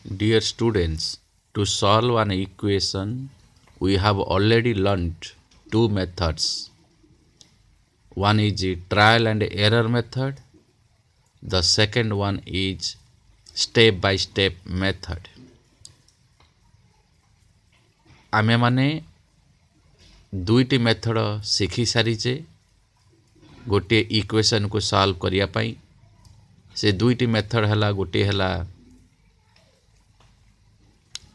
Dear students, to solve an equation, we have already learnt two methods. One is the trial and error method. The second one is step by step method. आमे माने दुईटी method शिखी सारीचे गोटे equation को solve करिया पाई से दुईटी method हला गोटे हला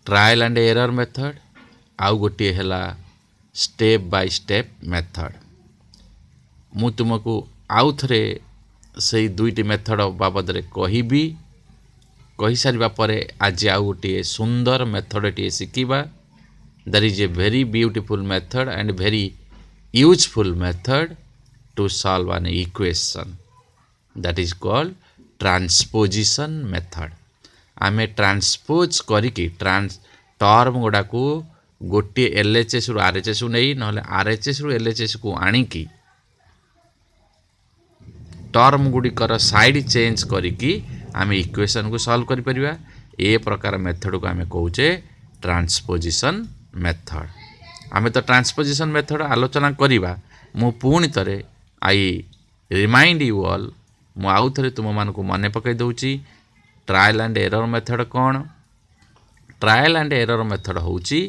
trial and error method आउ गोटे हला स्टेप बाय स्टेप मेथड मु तुमको आउ थरे से दुईटी मेथड बाबद रे कहिबी कहि सारिबा परे आज आउ गोटे सुंदर मेथड टी शिखिबा. There is a very beautiful method and very useful method to solve an equation. That is called transposition method. आमे ट्रांसपोज करिकी टर्म गुडा को गोटे एलएचएस रु आरएचएस नहीं नहले आरएचएस रु एलएचएस को आनिकी टर्म गुडिकर साइड चेंज करिकी आमे इक्वेशन को सॉल्व करि परिबा. ए प्रकार मेथड को आमे कहूचे ट्रांसपोजिशन मेथड. आमे तो ट्रांसपोजिशन मेथड आलोचना करिबा. मु पुणी तरे आई रिमाइंड यू ऑल मु आउ थरे तुम मान को मने पकई दउची ट्रायल एंड एरर मेथड कोन. ट्रायल एंड एरर मेथड होउची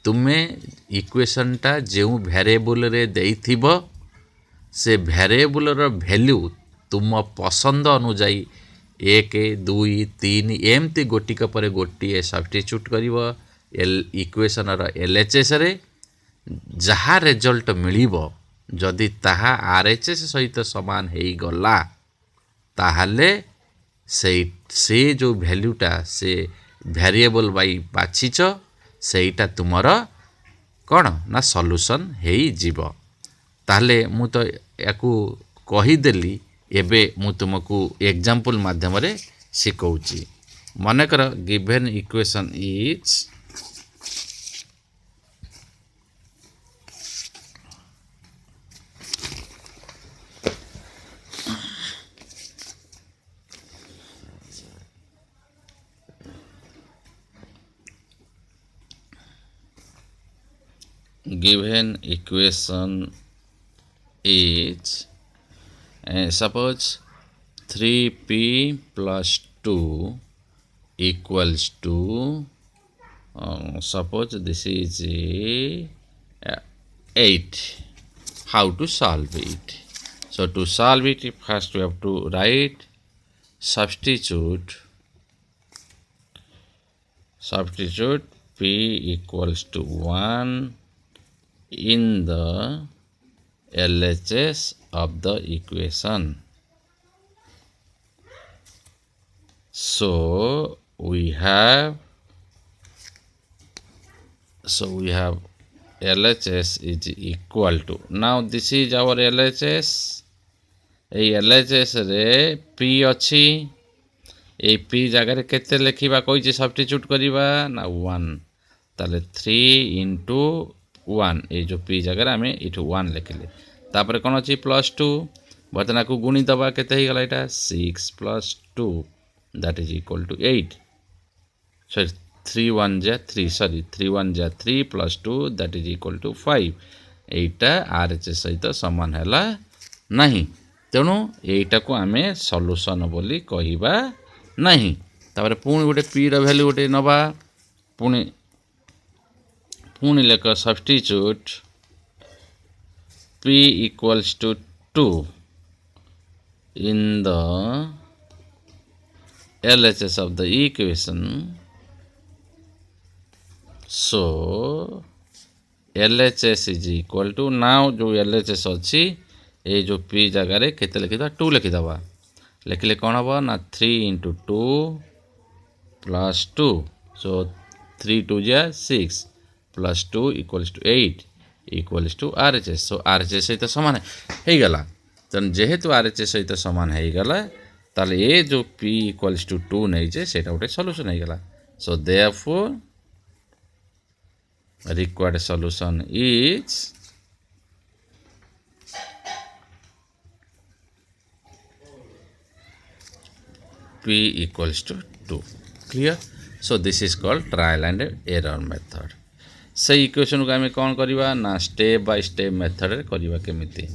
तुमे इक्वेशन टा जेउ वेरिएबल रे देइथिबो से वेरिएबल रो वैल्यू तुम पसंद अनुଯାयी 1 2 3 एमती गोटिक पर गोटिए सब्स्टिट्यूट करिवो इक्वेशन रो एलएचएस रे जहा रिजल्ट मिलिबो जदि ताहा आरएचएस सहित समान हेई गला ताहाले से जो वैल्यूटा से वेरिएबल बाई बाछिच सेटा तुमर कौन ना सॉल्यूशन हेई जीवो. ताहले मु तो याकू कही देली एबे मु तुमको एग्जांपल माध्यम रे सिखौची. माने कर given equation is given equation is suppose 3p plus 2 equals to suppose this is 8. How to solve it? So to solve it first we have to write substitute p equals to 1 in the LHS of the equation. So we have LHS is equal to, now this is our LHS. A LHS रे p अछि ए p जगह रे केते लिखिबा कोइ substitute करिबा ना 1 ताले 3 into 1 ए जो p जगह आमे इठु 1 लिखले तापर कोन अछि +2 बर्तना को गुणी दबा केते ही गला एटा 6 + 2 that is equal to 8. Sorry 3 1 जा 3 सॉरी 3 1 जा 3 + 2 that is equal to 5. Etah RHS सहित समान हैला नहीं तेणु एटा को आमे सॉल्यूशन बोली कहिबा नहीं. तापर पुणी गोटे p रो वैल्यू गोटे नबा पुणी लेख substitute p equals to 2 in the LHS of the equation. So LHS is equal to, now जो LHS अच्छी ए जो p जगह रे केते लिखि दा 2 लिखि दबा लिखले कोन हबो ना 3 into 2 plus 2 so 3 2 जा 6 plus 2 equals to 8 equals to RHS. so RHS सहित समान है गला तन जेहेतु RHS सहित समान है गला ताले ए जो p equals to 2 नै जे सेटा उठे सॉल्यूशन है गला. so therefore required solution is p equals to 2. Clear? So this is called trial and error method. से इक्वेशन को आम कौन करवा ना स्टेप बाय स्टेप मेथड रे करवा केमिति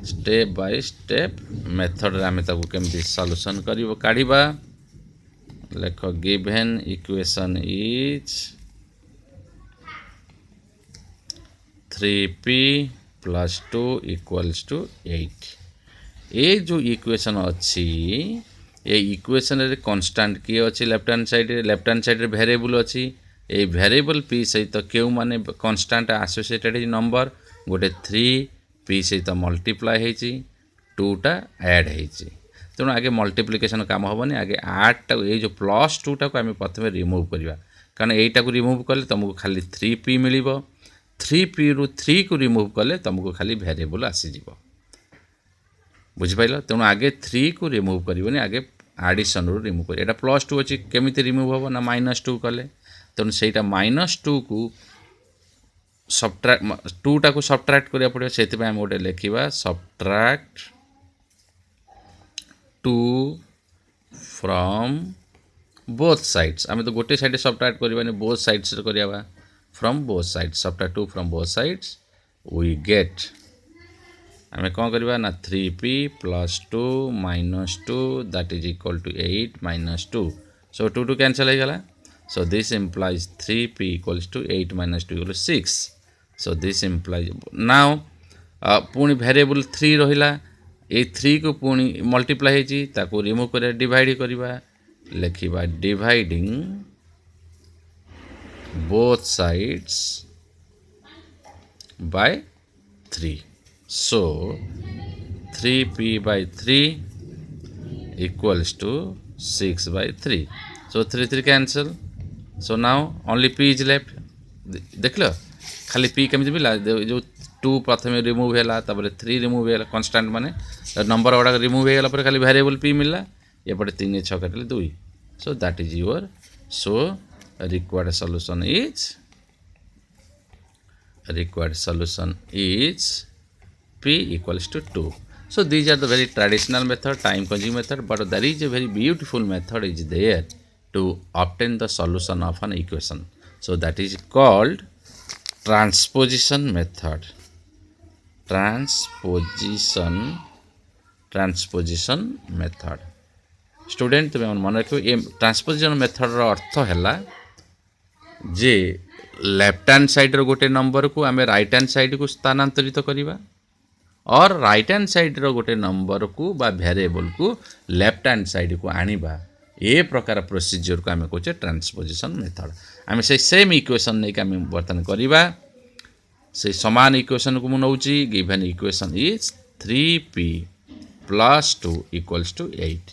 स्टेप बाय स्टेप मेथड रे आम ताकू केमिति सॉल्यूशन करिवो काढिबा। लेख given equation is 3p plus 2 equals to 8। ये जो इक्वेशन अच्छी ये इक्वेशन रे कांस्टेंट किए अच्छी लेफ्ट हैंड साइड रे वेरिएबल अच्छी ये वेरिएबल p सहित क्यों माने कांस्टेंट एसोसिएटेड नंबर गोटे 3p सहित मल्टीप्लाई होईची 2 टा ऐड होईची। तेणु आगे मल्टीप्लिकेशन काम हेनी आगे 8 ये जो प्लस 2 टाक आम प्रथम रिमूव करवा कारण यहीटा को रिमूव कले तुमको खाली 3p मिल 3p रु 3 को रिमूव कले तुमको खाली वेरिएबल आसीज बुझिपाल। तेणु आगे 3 को रिमूव करनी आगे आडिशन रु रिमूव कर एटा प्लस 2 अच्छी केमिति रिमूव हम ना -2 कले तेणु से -2 को सब्ट्रैक्ट 2 टा को सब्ट्रैक्ट करा पड़े से आम गोटे लिखा सब्ट्रैक्ट 2 फ्रॉम बोथ साइड्स। आम तो गोटे साइड सब्ट्रैक्ट करवानी बोथ साइड्स करवा from both sides subtract 2 from both sides we get आम कौन करवा ना 3p plus 2 minus 2 that is equal to 8 minus 2 so 2 2 cancel हो गला। So this implies 3p equals to 8 minus 2 equal 6। So this implies now पुणी variable 3 रहिला ये 3 को पुणी मल्टीप्लाई होईची ताको रिमूव कर डिवाइड करवा लिखिबा dividing both sides by 3। So 3p by 3 equals to 6 by 3. So 3 3 cancel. So now only p is left. देख लो खाली p केमिति मिला जो 2 प्रथम रिमूव हैला तापर 3 रिमूव हैला कांस्टेंट माने नंबर गुडा रिमूव हैला पर खाली वेरिएबल p मिलला एपटे 3 6 काटले 2। So that is your so required solution is p equals to 2. So these are the very traditional method, time consuming method, but there is a very beautiful method is there to obtain the solution of an equation. So that is called transposition method. Transposition method. Student तुम मन रखो ये transposition method रो अर्थ हैला जे left hand side रो गोटे number को आमे right hand side को स्थानांतरित करिवा और राइट हैंड साइड रो गोटे नंबर को बा वेरिएबल को लेफ्ट हैंड साइड को आनिबा ए प्रकार प्रोसीजर को आमे कहचे ट्रांसपोजिशन मेथड। आमे से सेम इक्वेशन नै के आमे वर्तन करिबा से समान इक्वेशन को नउची given equation is 3p plus 2 equals to 8।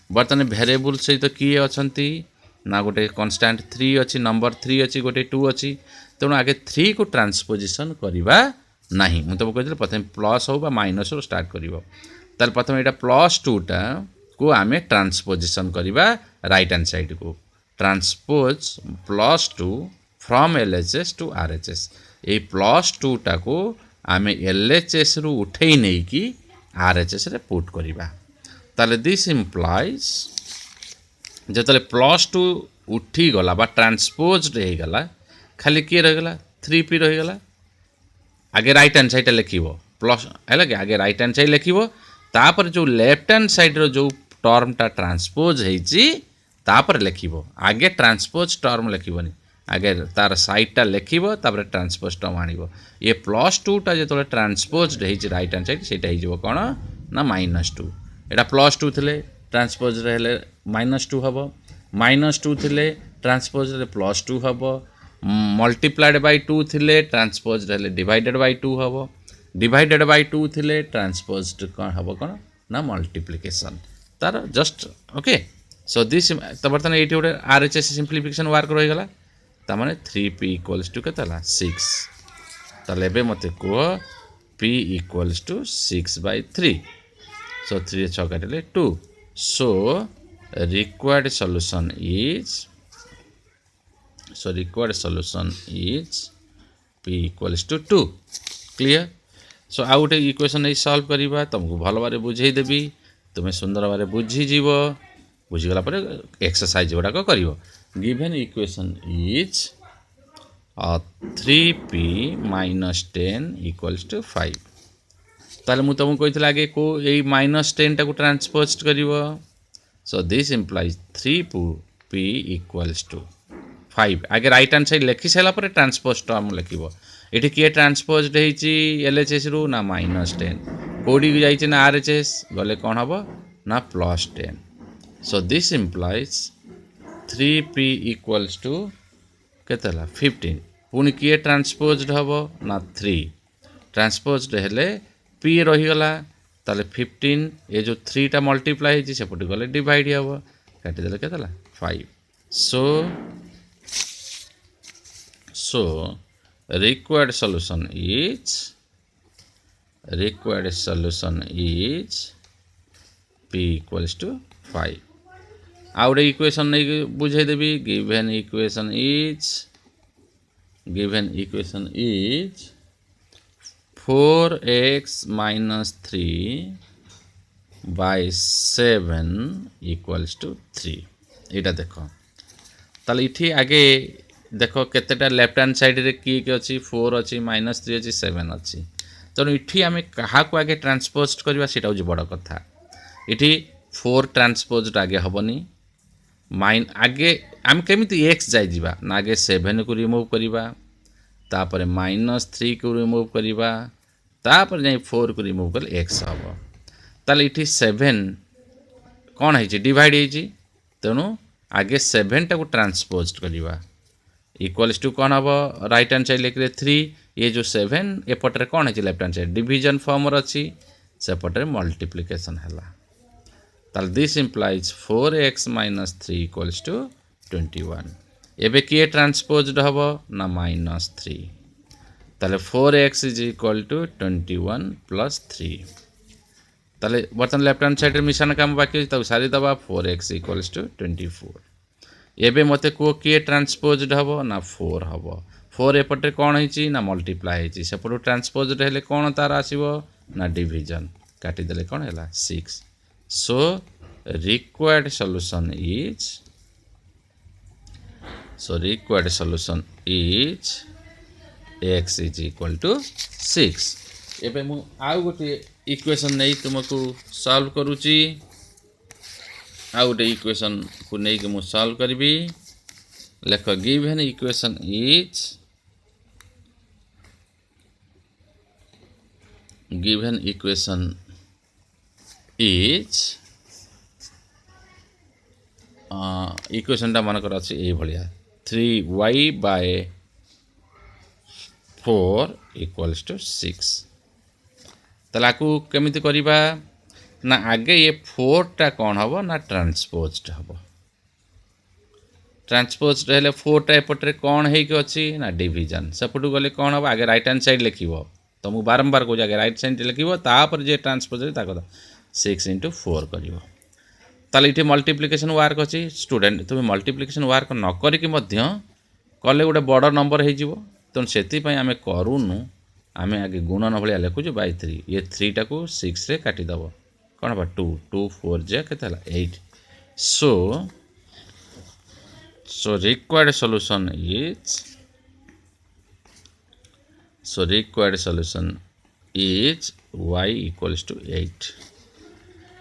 वर्तन वेरिएबल सहित किए अछंती ना गोटे कांस्टेंट 3 अच्छी नंबर 3 अच्छी गोटे 2 अच्छी तेणु आगे 3 को ट्रांसपोजिशन करवा नहीं मुझे तुमको कहते प्रथम प्लस हो माइनस रो स्टार्ट कर प्रथम यहाँ प्लस 2 टा को आम ट्रांसपोजिशन करवा राइट हैंड साइड को transpose plus 2 from LHS to RHS ये प्लस 2 टा को आम LHS रु उठे नहीं कि RHS रे पुट करवा ताले दिस इम्प्लाइज जो प्लस 2 उठी गला बा ट्रांसपोज हो गला खाली किए रहीगला 3p रहीगला आगे राइट हैंड साइड लिखिबो प्लस है कि आगे राइट हैंड साइड लिखिबो तापर जो लेफ्ट हैंड साइड रो जो टर्म टा ट्रांसपोज हेची तापर लिखिबो आगे ट्रांसपोज टर्म लिखिबोनी आगे तार साइड टा लिखिबो तापर ट्रांसपोज टर्म आनिबो ये प्लस 2 टा जो ट्रांसपोज हेची राइट हैंड साइड सेटा हेजिबो कोन ना -2 एटा प्लस 2 थिले ट्रांसपोज रहले -2 हबो -2 थिले ट्रांसपोज रे +2 हबो मल्टीप्लाइड बाय 2 थिले ट्रांसपोज रहले डिवाइडेड बाय 2 हबो डिवाइडेड बाय 2 थिले ट्रांसपोज कोन हबो कोन ना मल्टीप्लिकेशन तार जस्ट ओके। सो दिस तो बर्तन ये गोटे RHS सिंप्लिफिकेशन वर्क रही गला ता माने 3p इक्वल्स टू केतला 6 ताले बे मते को p इक्वल्स टू 6 by 3 सो 3 6 काटले 2 सो required solution is p equals to 2 clear। सो आउ गोटे इक्वेशन नहीं सॉल्व करवा तुमको भल भाव बुझे देवी तुम्हें सुंदर भाव बुझी जीव बुझीगला पर एक्सरसाइज गुड़ाक कर given equation is 3p minus 10 equals to 5 ताले मु तुमको कही आगे को यही -10 टाक ट्रांसपोज कर so this implies 3p equals to 5 आगे राइट हैंड साइड लिखि सारापर ट्रांसपोज टर्म लिख ये किए ट्रांसपोज LHS रु ना -10 कौटी जाइए ना RHS गले कौन हम ना +10 so this implies 3p equals to केते 15 पुणी किए ट्रांसपोज हम ना 3 ट्रांसपोज हेले p रहीगला ताले 15 ये जो 3 टा मल्टीप्लाई होती सेपटे गले डिवाइड हम काटिदेले के 5 so required solution is p equals to 5 आउट इक्वेशन नहीं बुझे देवी given equation is 4x minus 3 by 7 equals to 3 इटा देखो ताले इठी आगे देखो केतेटा लेफ्ट हैंड साइड रे की अच्छी 4 अच्छी -3 अच्छी 7 अच्छी तेणु इठी आम क्या आगे ट्रांसपोज करवा सेटा हूँ बड़ कथा इठी 4 ट्रांसपोज आगे हेनी आगे आम केमी एक्स जाइबा ना आगे 7 को रिमूव करवा तापर -3 को रिमूव करवा तापर जाई 4 को रिमूव कर एक्स हम ताले इठी 7 कौन है डिवाइड है तेणु आगे 7 टाक ट्रांसपोज करवा इक्वल्स टू कौन हम राइट हैंड साइड लिखे 3 ये जो 7 एपटे कौन है left hand side division form अच्छी सेपटे मल्टीप्लिकेशन है ताल this implies 4x minus 3 equals to 21 एबे किए ट्रांसपोज्ड हम ना -3 ताले 4x is equal to 21 plus 3 ताले बर्तन लेफ्ट हैंड साइड मिशन काम बाकी सारी दबा 4x equals to 24 एबे मते को किए ट्रांसपोज्ड हम ना 4 हम 4 एपटे कौन है ना मल्टीप्लाई है सेपटू ट्रांसपोज्ड हेले कौन तार आसीबो ना डिवीजन काटिदेले कौन है 6 so required solution is x is equal to 6 एबे मु आउ गोटे इक्वेशन नहीं तुमको सॉल्व करूची आउ गोटे इक्वेशन को नहीं कि मु सॉल्व करबी लेख गिवन इक्वेशन इज इक्वेशन टा मन कर अच्छी ये भाया 3y by 4 equals to 6 तला को केमिति करिबा ना आगे ये 4 टा कौन हम ना ट्रांसपोज्ड हम ट्रांसपोज्ड हेले 4 टा एपटे कौन है कि अच्छी ना डिवीजन सेपटू गले कौन हम आगे राइट हैंड साइड लिखिबो तो मु बारंबार को आगे राइट साइड लिखिबो तापर जे ट्रांसपोज ताको 6 into 4 करिवो ताले इठी मल्टीप्लिकेशन वर्क अच्छी स्टूडेंट तुम मल्टीप्लिकेशन वर्क न करिकि मध्य कले गोटे बड़ नंबर हो तेणु से आम करूनु आम आगे गुणन भाया लिखुचु बाय 3 ये 3 टाक 6 रे काटिदेव कौन हम 2 2 4 जे के 8 so required solution is y equals to 8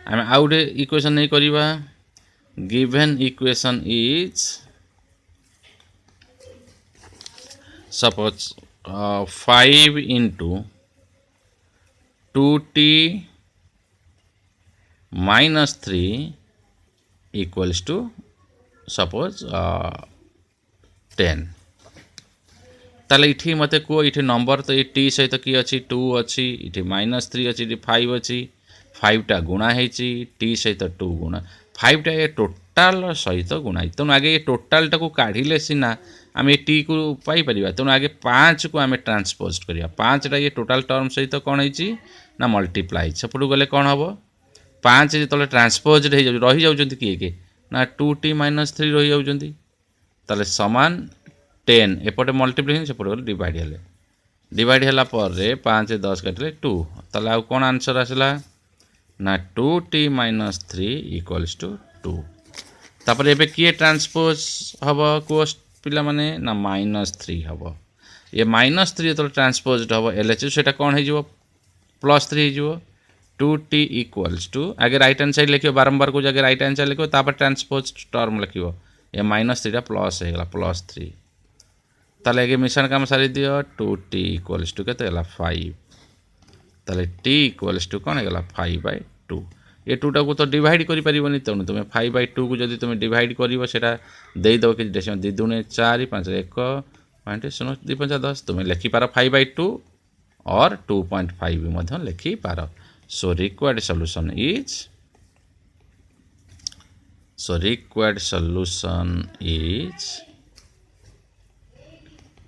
आम आउ गए इक्वेशन नहीं करवा given equation is suppose 5 into 2t minus 3 equals to suppose 10 ताले इठी मते को इठी नंबर तो ये t सहित कि अच्छी 2 अच्छी इठी -3 अच्छी इठी 5 अच्छी 5 टा गुणा है टी सहित 2 गुणा 5 टा ये टोटाल सहित गुणा तेणु आगे ये टोटाल टाक काढ़िले सीना आम ये टी को पाई परिबा तेणु आगे 5 को आम ट्रांसपोज करिया 5 टा ये टोटाल टर्म सहित कौन है ना मल्टीप्लाई सेपटू गले कौन हम 5 जो ट्रांसपोज रही जाउछंती किए ना 2t - 3 रही जाउछंती ताले समान 10 एपटे मल्टीप्लिकेशन सेपटे डिवाइड हेले डिवाइड होला पर 5 10 काटिले 2 ताले कौन आंसर आसला ना 2t - 3 equals to 2 तापर एबे किए ट्रांसपोज हम को पिला माने ना -3 हम ये -3 जो ट्रांसपोज हम एलएचएस सेटा कौन हो +3 हो 2t इक्वल्स टू आगे राइट हैंड साइड लिखियो बारंबार को जगह राइट हैंड साइड लिखियो तापर ट्रांसपोज टर्म लिखियो ये -3 प्लस हो गला +3 ताले आगे मिश्रण काम सारी दियो 2t इक्वल्स टू केते गला 5 ताले t इक्वल्स टू कौन हो गला 5/2 ये 2 टाको तो डिवाइड करि परिबनी तेणु तुम 5/2 को जदि तुम डिवाइड करिवो सेटा देई दो कि डेसिमल 2 दूने 4 5 1 पॉइंट 0 2 5 10 तुम लिखि पारो 5/2 और 2.5 भी मध्य लिखि पारो so required solution is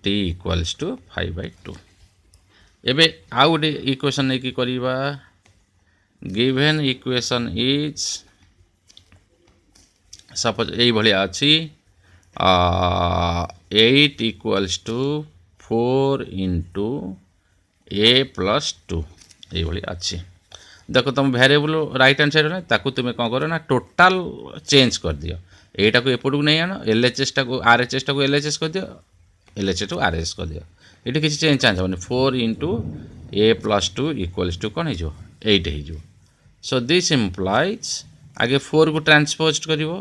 t equals to 5/2 एबे आउ गोटे इक्वेशन नहीं कि करिबा गिवन इक्वेशन इज सपोज यही भाया अच्छी 8 equals to 4 into a plus 2 ये अच्छी देखो तुम वेरिएबल राइट हैंड साइड ताकू तुम कौन कर ना टोटाल चेंज कर दियो एटा को एपटू नहीं आनो एलएचएस टा को आरएचएस टा को एलएचएस कर दियो एलएचएस टू आरएस कर दियो ये किसी चेंज चांस होनी 4 into a plus 2 equals to कौन हो 8 हो सो दिस इम्प्लाइज आगे 4 को ट्रांसपोज करिवो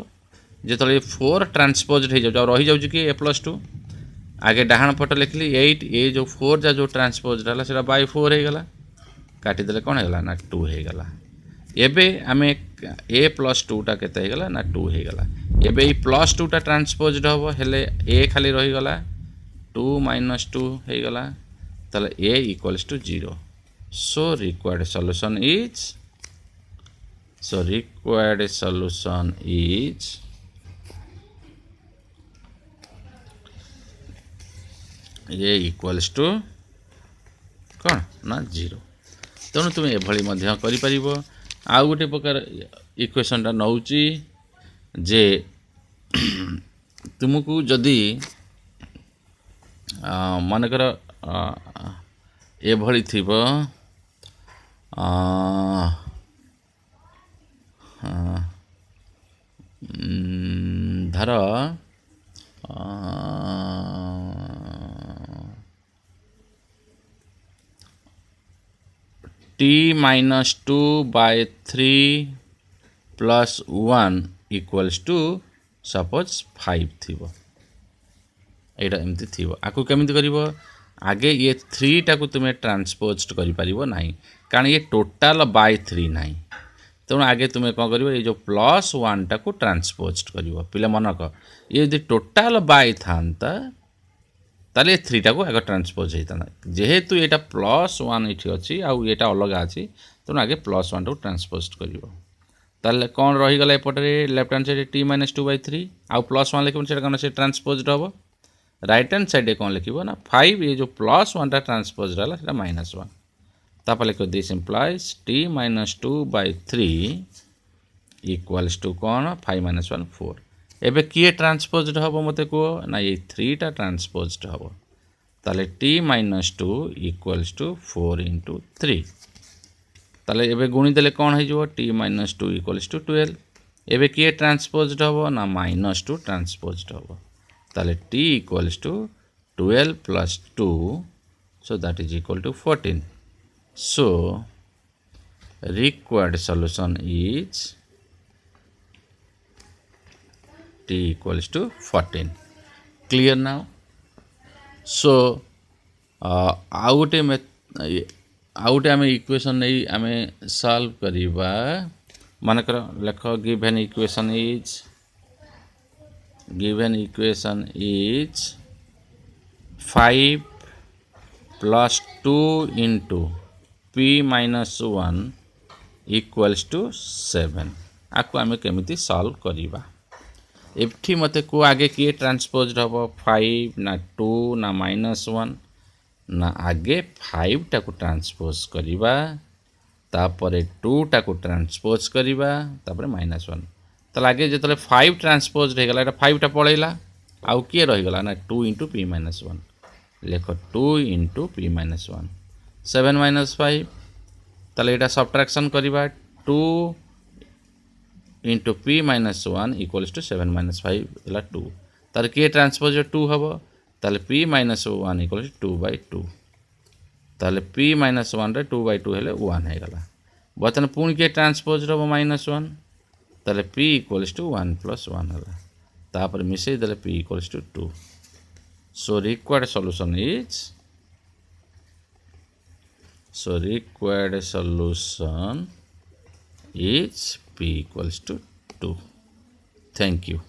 जो 4 ट्रांसपोज हो जाओ रही जाऊ कि a प्लस 2 आगे डाहाण पट लिखली 8 ये जो 4 जा जो ट्रांसपोज रहा से बाय 4 हो गला काटिदेले कौन होगा ना 2 हो गला एबे आमे a प्लस 2 टा केते हो गला ना 2 हो गला एबे ई प्लस 2 टा ट्रांसपोज्ड हबो हेले a खाली रही गला 2 - 2 हो गला तले a equals to 0 so required solution is a equals to कौन ना 0 तेणु तुम ये करिपारिबो आ गोटे प्रकार इक्वेशनटा नौची जे तुमको जदि मानकर एभली थिबो धर t -2/3 plus 1 equals to suppose 5 थिबो एटा एमती थिबो आकु केमिति करिवो आगे ये 3 टाकू तुम ट्रांसपोज करि परिवो नाही कारण ये टोटल बाय 3 नाही तेणु आगे तुम कौन करिवो ये जो प्लस 1 टाकू ट्रांसपोज करिवो पिले मनक ये यदि टोटल बाय थांता ताले 3 टाको आगे ट्रांसपोज होता जेहेतु ये +1 ये अच्छी आउ ये अलग अच्छी तेणु आगे +1 टाको ट्रांसपोज कर कौन रहीगला एपटे लेफ्ट हैंड साइड t -2/3 आउ +1 लिखे कौन से ट्रांसपोज हम राइट हैंड साइड कौन लिखो ना 5 ये जो +1 टा ट्रांसपोज रहा है -1 तापर लिखो this implies t -2/3 equals to कौन 5 - 1 4 एबे किए ट्रांसपोज्ड हम मत कह ना ये 3 टा ट्रांसपोज्ड हम ताले t -2 इक्वल्स टू 4 इंटू 3 ताले एबे गुणी देले कौन हो t -2 इक्वल्स टू 12 एबे किए ट्रांसपोज्ड हम ना -2 ट्रांसपोज्ड हम ताले t equals to 12 + 2 so that is equal to 14 so required solution is t equals to 14 clear now so आउटे आमे इक्वेशन नहीं आमे सॉल्व करिबा मानकर लेख given equation is 5 + 2 into p - 1 equals to 7 आपको आमे केमिति सॉल्व करिबा एफटी मते को आगे किए ट्रांसपोज्ड हम 5 ना 2 ना -1 ना आगे 5 टाको ट्रांसपोज करिबा तापरे 2 टाको ट्रांसपोज करिबा तापरे -1 त आगे जतले 5 ट्रांसपोज हे गला एटा 5 टा पळैला आउ किए रहि गला ना 2 इंटू p - 1 लेखो 2 इंटू p - 1 7 - 5 तले एटा सब्ट्रैक्शन करिबा 2 into p minus 1 equals to 7 minus 5 है 2 तार किए ट्रांसपोज 2 हम ताले पी माइनस 1 इक्वल्स 2/2 ताले पी माइनस 1 रे 2/2 हेले 1 है गला बर्तमान पुणी किए ट्रांसपोज रब -1 ताले पी इक्वल्स टू 1 + 1 है तापर मिसई देले p equals to 2 so required solution is p equals to 2. Thank you.